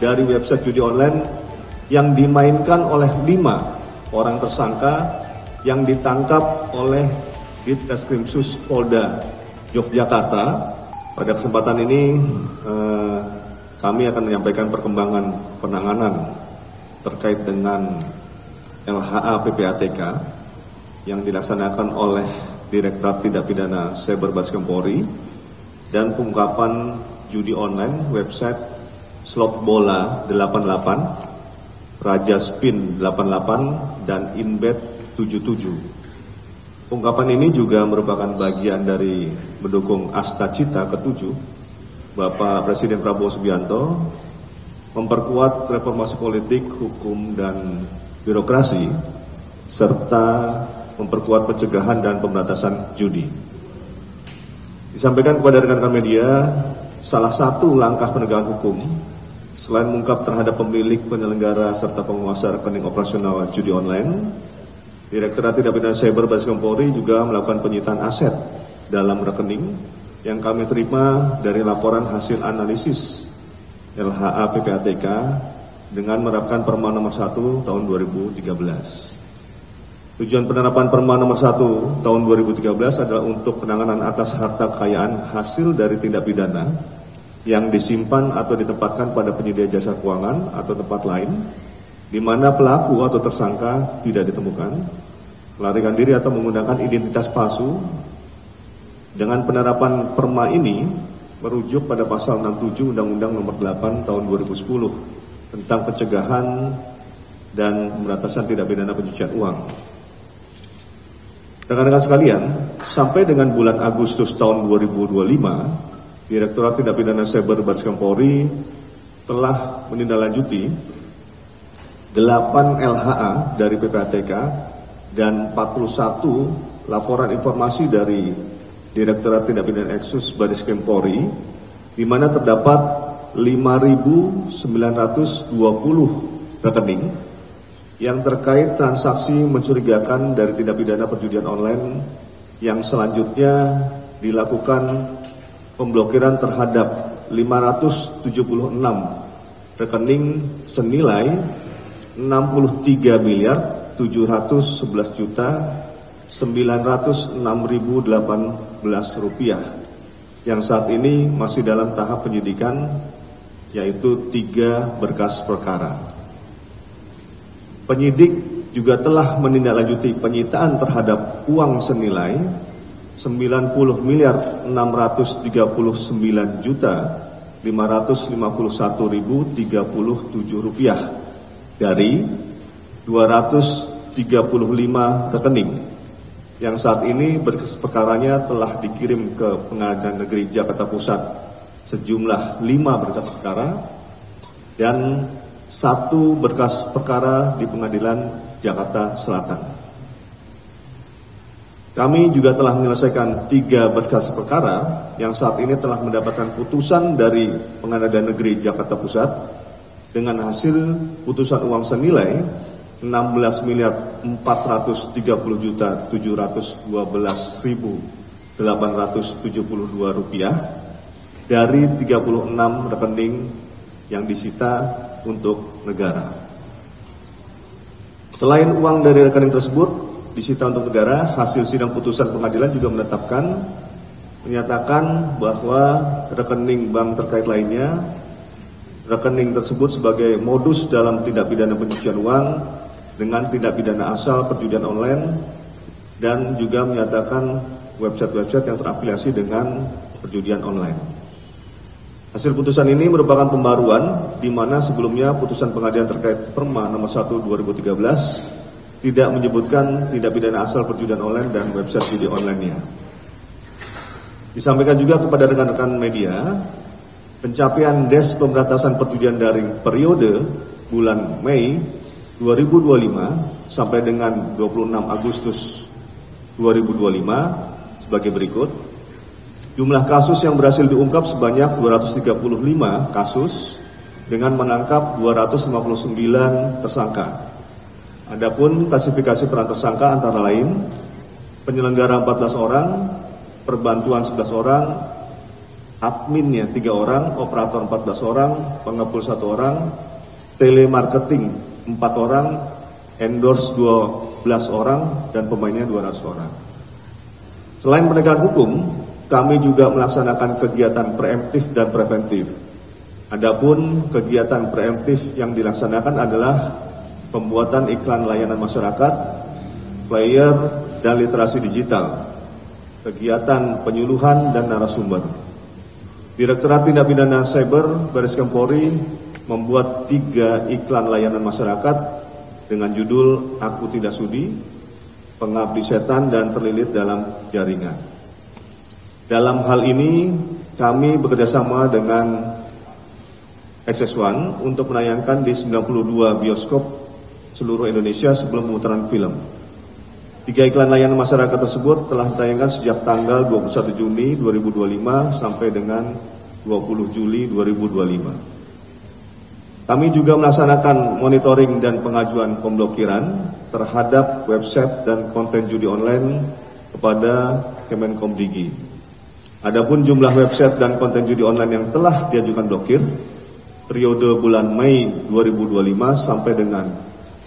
dari website judi online yang dimainkan oleh 5 orang tersangka yang ditangkap oleh Ditreskrimsus Polda Yogyakarta. Pada kesempatan ini kami akan menyampaikan perkembangan penanganan terkait dengan LHA PPATK yang dilaksanakan oleh Direktorat Tindak Pidana Cyber Barreskrim Polri dan pengungkapan judi online website Slot Bola 88, Raja Spin 88, dan Inbet 77. Pengungkapan ini juga merupakan bagian dari mendukung Asta Cita ke-7 Bapak Presiden Prabowo Subianto memperkuat reformasi politik, hukum, dan birokrasi, serta memperkuat pencegahan dan pemberantasan judi. Disampaikan kepada rekan-rekan media, salah satu langkah penegakan hukum selain mengungkap terhadap pemilik, penyelenggara, serta penguasa rekening operasional judi online, Direktorat Tindak Pidana Cyber Barreskrim Polri juga melakukan penyitaan aset dalam rekening yang kami terima dari laporan hasil analisis LHA PPATK dengan menerapkan Perma nomor 1 tahun 2013. Tujuan penerapan Perma nomor 1 tahun 2013 adalah untuk penanganan atas harta kekayaan hasil dari tindak pidana yang disimpan atau ditempatkan pada penyedia jasa keuangan atau tempat lain di mana pelaku atau tersangka tidak ditemukan, melarikan diri atau menggunakan identitas palsu. Dengan penerapan Perma ini merujuk pada pasal 67 Undang-Undang Nomor 8 Tahun 2010 tentang pencegahan dan pemberantasan tindak pidana pencucian uang. Rekan-rekan sekalian, sampai dengan bulan Agustus tahun 2025, Direktorat Tindak Pidana Cyber Barreskrim Polri telah menindaklanjuti 8 LHA dari PPATK dan 41 laporan informasi dari Direktorat Tindak Pidana Eksus Barreskrim Polri, di mana terdapat 5.920 rekening yang terkait transaksi mencurigakan dari tindak pidana perjudian online yang selanjutnya dilakukan pemblokiran terhadap 576 rekening senilai 63.711.906.018 rupiah yang saat ini masih dalam tahap penyidikan, yaitu 3 berkas perkara. Penyidik juga telah menindaklanjuti penyitaan terhadap uang senilai 90.639.551.037 rupiah dari 235 rekening yang saat ini berkas perkaranya telah dikirim ke Pengadilan Negeri Jakarta Pusat sejumlah 5 berkas perkara dan 1 berkas perkara di Pengadilan Jakarta Selatan. Kami juga telah menyelesaikan 3 berkas perkara yang saat ini telah mendapatkan putusan dari Pengadilan Negeri Jakarta Pusat dengan hasil putusan uang senilai 16.430.712.872 rupiah dari 36 rekening yang disita untuk negara. Selain uang dari rekening tersebut disita untuk negara, hasil sidang putusan pengadilan juga menyatakan bahwa rekening bank terkait lainnya, rekening tersebut sebagai modus dalam tindak pidana pencucian uang dengan tindak pidana asal perjudian online, dan juga menyatakan website-website yang terafiliasi dengan perjudian online. Hasil putusan ini merupakan pembaruan di mana sebelumnya putusan pengadilan terkait Perma nomor 1 2013 tidak menyebutkan tindak pidana asal perjudian online dan website judi online-nya. Disampaikan juga kepada rekan-rekan media, pencapaian Des Pemberantasan Perjudian dari periode bulan Mei 2025 sampai dengan 26 Agustus 2025 sebagai berikut. Jumlah kasus yang berhasil diungkap sebanyak 235 kasus dengan menangkap 259 tersangka. Adapun klasifikasi peran tersangka antara lain penyelenggara 14 orang, perbantuan 11 orang, adminnya 3 orang, operator 14 orang, pengepul 1 orang, telemarketing 4 orang, endorse 12 orang, dan pemainnya 200 orang. Selain penegakan hukum, kami juga melaksanakan kegiatan preemptif dan preventif. Adapun kegiatan preemptif yang dilaksanakan adalah pembuatan iklan layanan masyarakat, flyer, dan literasi digital, kegiatan penyuluhan dan narasumber. Direktorat Tindak Pidana Cyber Baris Krim Polri membuat 3 iklan layanan masyarakat dengan judul Aku Tidak Sudi, Pengabdi Setan, dan Terlilit dalam Jaringan. Dalam hal ini kami bekerjasama dengan XS1 untuk menayangkan di 92 bioskop seluruh Indonesia sebelum pemutaran film. 3 iklan layanan masyarakat tersebut telah ditayangkan sejak tanggal 21 Juni 2025 sampai dengan 20 Juli 2025. Kami juga melaksanakan monitoring dan pengajuan pemblokiran terhadap website dan konten judi online kepada Kemenkomdigi. Adapun jumlah website dan konten judi online yang telah diajukan blokir periode bulan Mei 2025 sampai dengan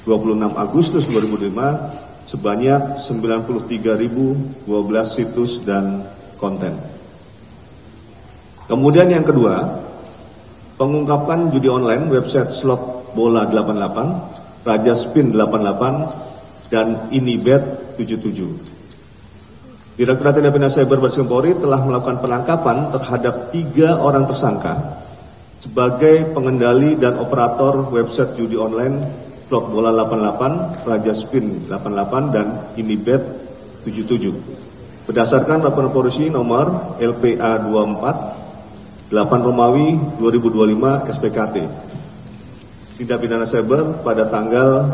26 Agustus 2025 sebanyak 93.012 situs dan konten. Kemudian yang kedua, pengungkapan judi online website slot bola 88, Raja Spin 88, dan Inibet 77. Direktorat Tindak Pidana Cyber Baris Krim Polri telah melakukan penangkapan terhadap 3 orang tersangka sebagai pengendali dan operator website judi online slot bola 88, Raja Spin 88, dan Inibet 77. Berdasarkan laporan polisi nomor LPA 24 8 Romawi 2025 SPKT Tindak Pidana Cyber pada tanggal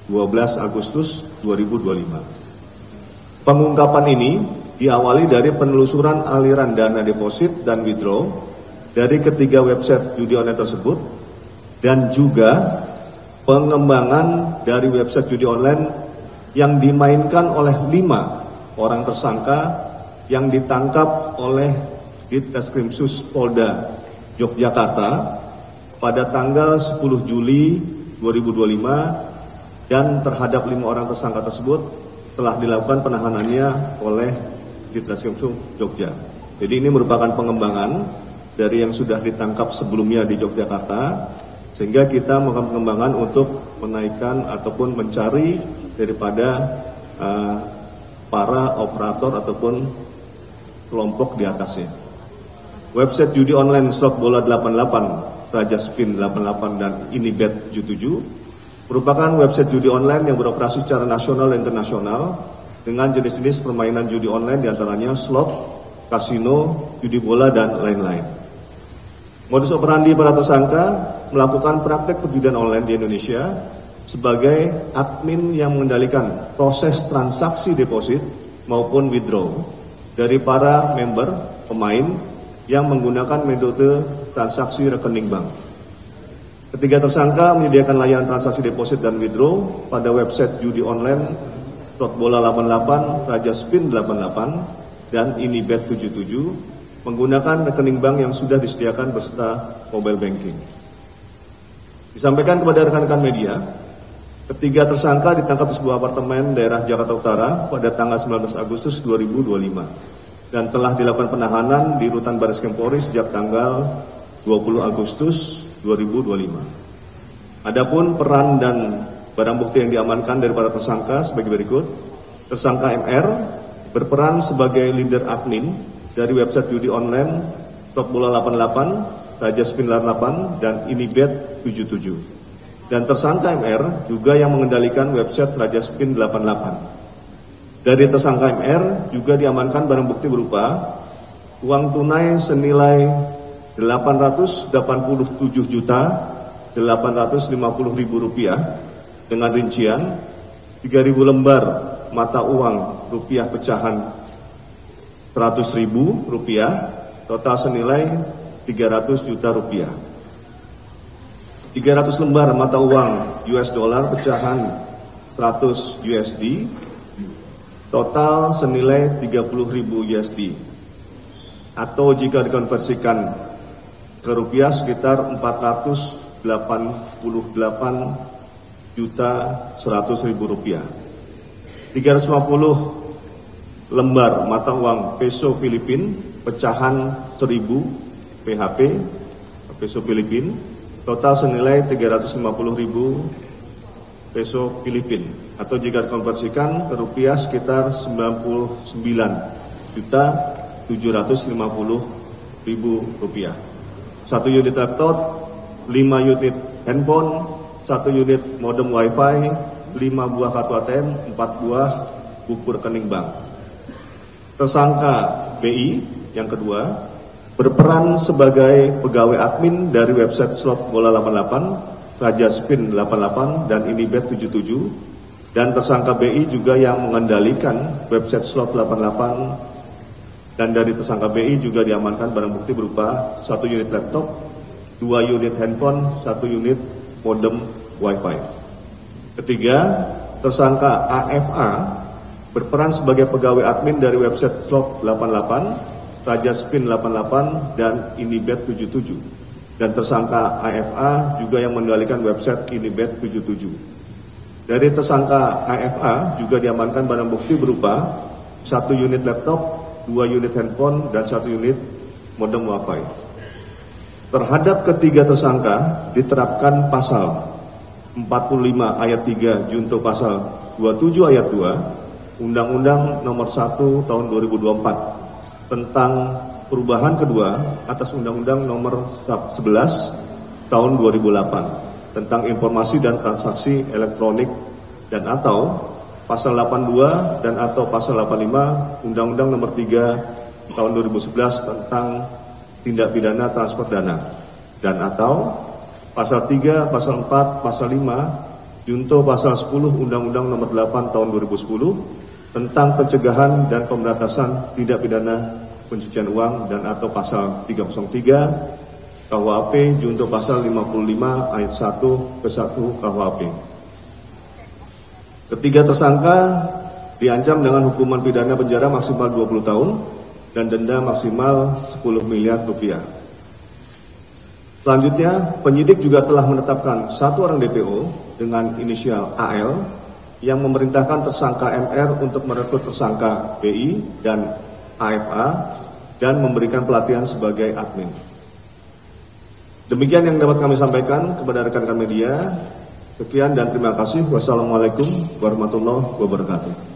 12 Agustus 2025. Pengungkapan ini diawali dari penelusuran aliran dana deposit dan withdraw dari ketiga website judi online tersebut dan juga pengembangan dari website judi online yang dimainkan oleh 5 orang tersangka yang ditangkap oleh Ditreskrimsus Polda Yogyakarta pada tanggal 10 Juli 2025 dan terhadap 5 orang tersangka tersebut telah dilakukan penahanannya oleh Ditreskrimsus Jogja. Jadi ini merupakan pengembangan dari yang sudah ditangkap sebelumnya di Yogyakarta, sehingga kita melakukan pengembangan untuk menaikkan ataupun mencari daripada para operator ataupun kelompok di atasnya. Website judi online slot bola 88, Raja Spin 88, dan Inibet 77 merupakan website judi online yang beroperasi secara nasional dan internasional dengan jenis-jenis permainan judi online diantaranya slot, kasino, judi bola, dan lain-lain. Modus operandi para tersangka melakukan praktek perjudian online di Indonesia sebagai admin yang mengendalikan proses transaksi deposit maupun withdraw dari para member pemain yang menggunakan metode transaksi rekening bank. Ketiga tersangka menyediakan layanan transaksi deposit dan withdraw pada website judi online slot bola 88, Raja Spin 88, dan Inibet 77 menggunakan rekening bank yang sudah disediakan beserta mobile banking. Disampaikan kepada rekan-rekan media, ketiga tersangka ditangkap di sebuah apartemen daerah Jakarta Utara pada tanggal 19 Agustus 2025 dan telah dilakukan penahanan di Rutan Baris Krim Polri sejak tanggal 20 Agustus 2025. Adapun peran dan barang bukti yang diamankan dari para tersangka sebagai berikut. Tersangka MR berperan sebagai leader admin dari website judi online slot bola 88, Raja Spin 88, dan Inibet 77. Dan tersangka MR juga yang mengendalikan website Raja Spin 88. Dari tersangka MR juga diamankan barang bukti berupa uang tunai senilai 887.850.000 rupiah dengan rincian 3.000 lembar mata uang rupiah pecahan 100.000 rupiah, total senilai 300 juta rupiah. 300 lembar mata uang US dollar pecahan 100 USD, total senilai 30.000 USD. atau jika dikonversikan ke rupiah sekitar 488.100.000 rupiah. 350 lembar mata uang peso Filipin pecahan 1000 PHP peso Filipin total senilai 350.000 peso Filipin atau jika dikonversikan ke rupiah sekitar 99.750.000 rupiah. 1 unit laptop, 5 unit handphone, 1 unit modem wifi, 5 buah kartu ATM, 4 buah buku rekening bank. Tersangka BI yang kedua berperan sebagai pegawai admin dari website slot bola 88, Raja Spin 88 dan Inibet 77. Dan tersangka BI juga yang mengendalikan website slot 88, dan dari tersangka BI juga diamankan barang bukti berupa 1 unit laptop, 2 unit handphone, 1 unit modem wifi. Ketiga, tersangka AFA berperan sebagai pegawai admin dari website slot 88, Raja Spin 88 dan Inibet 77. Dan tersangka AFA juga yang mengendalikan website Inibet 77. Dari tersangka AFA juga diamankan barang bukti berupa 1 unit laptop, 2 unit handphone, dan 1 unit modem wifi. Terhadap ketiga tersangka diterapkan pasal 45 ayat 3 junto pasal 27 ayat 2 Undang-Undang nomor 1 tahun 2024 tentang perubahan kedua atas Undang-Undang nomor 11 tahun 2008 tentang informasi dan transaksi elektronik dan atau pasal 82 dan atau pasal 85 Undang-Undang nomor 3 tahun 2011 tentang tindak pidana transfer dana dan atau pasal 3, pasal 4, pasal 5 junto pasal 10 Undang-Undang nomor 8 tahun 2010 tentang pencegahan dan pemberantasan tindak pidana pencucian uang dan atau pasal 303 KUHP junto pasal 55 ayat 1 ke 1 KUHP. Ketiga tersangka diancam dengan hukuman pidana penjara maksimal 20 tahun dan denda maksimal 10 miliar rupiah. Selanjutnya, penyidik juga telah menetapkan 1 orang DPO dengan inisial AL yang memerintahkan tersangka MR untuk merekrut tersangka BI dan AFA dan memberikan pelatihan sebagai admin. Demikian yang dapat kami sampaikan kepada rekan-rekan media. Sekian dan terima kasih. Wassalamualaikum warahmatullahi wabarakatuh.